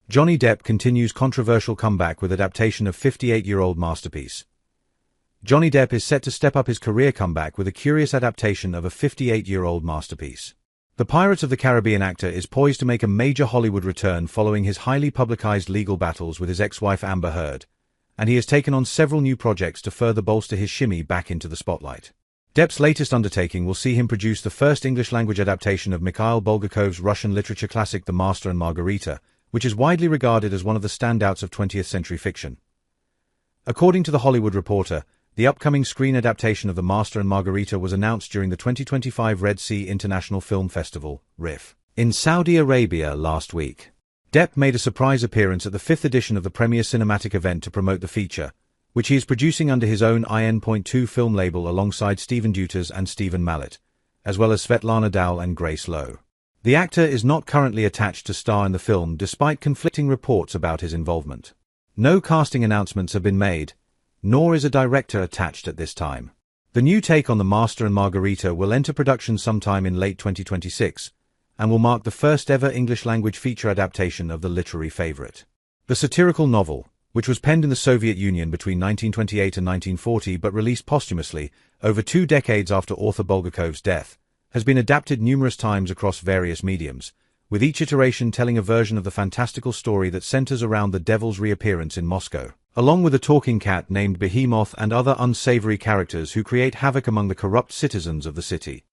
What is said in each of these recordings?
Johnny Depp continues controversial comeback with adaptation of 58-year-old masterpiece. Johnny Depp is set to step up his career comeback with a curious adaptation of a 58-year-old masterpiece. The Pirates of the Caribbean actor is poised to make a major Hollywood return following his highly publicized legal battles with his ex-wife Amber Heard, and he has taken on several new projects to further bolster his shimmy back into the spotlight. Depp's latest undertaking will see him produce the first English-language adaptation of Mikhail Bulgakov's Russian literature classic The Master and Margarita, which is widely regarded as one of the standouts of 20th-century fiction. According to The Hollywood Reporter, the upcoming screen adaptation of The Master and Margarita was announced during the 2025 Red Sea International Film Festival, RIF, in Saudi Arabia last week. Depp made a surprise appearance at the 5th edition of the premiere cinematic event to promote the feature, which he is producing under his own IN.2 film label alongside Stephen Deuters and Stephen Mallet, as well as Svetlana Dowell and Grace Lowe. The actor is not currently attached to star in the film despite conflicting reports about his involvement. No casting announcements have been made, nor is a director attached at this time. The new take on The Master and Margarita will enter production sometime in late 2026, and will mark the first ever English-language feature adaptation of the literary favorite. The satirical novel, which was penned in the Soviet Union between 1928 and 1940 but released posthumously over 2 decades after author Bulgakov's death, has been adapted numerous times across various mediums, with each iteration telling a version of the fantastical story that centers around the devil's reappearance in Moscow, along with a talking cat named Behemoth and other unsavory characters who create havoc among the corrupt citizens of the city.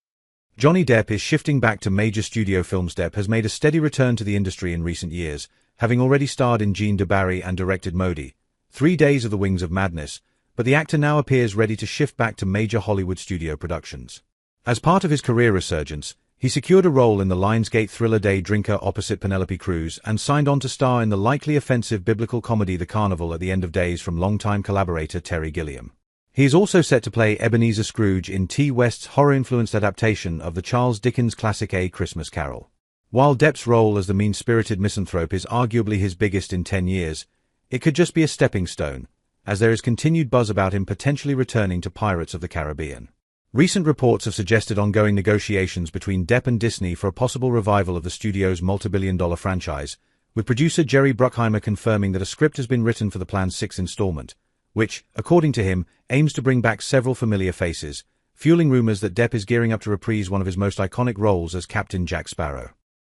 Johnny Depp is shifting back to major studio films. Depp has made a steady return to the industry in recent years, having already starred in Jean de Barry and directed Modi, 3 Days of the Wings of Madness, but the actor now appears ready to shift back to major Hollywood studio productions. As part of his career resurgence, he secured a role in the Lionsgate thriller Day Drinker opposite Penelope Cruz and signed on to star in the likely offensive biblical comedy The Carnival at the End of Days from longtime collaborator Terry Gilliam. He is also set to play Ebenezer Scrooge in T. West's horror-influenced adaptation of the Charles Dickens classic A Christmas Carol. While Depp's role as the mean-spirited misanthrope is arguably his biggest in 10 years, it could just be a stepping stone, as there is continued buzz about him potentially returning to Pirates of the Caribbean. Recent reports have suggested ongoing negotiations between Depp and Disney for a possible revival of the studio's multi-billion-dollar franchise, with producer Jerry Bruckheimer confirming that a script has been written for the planned 6th installment, which, according to him, aims to bring back several familiar faces, fueling rumors that Depp is gearing up to reprise one of his most iconic roles as Captain Jack Sparrow.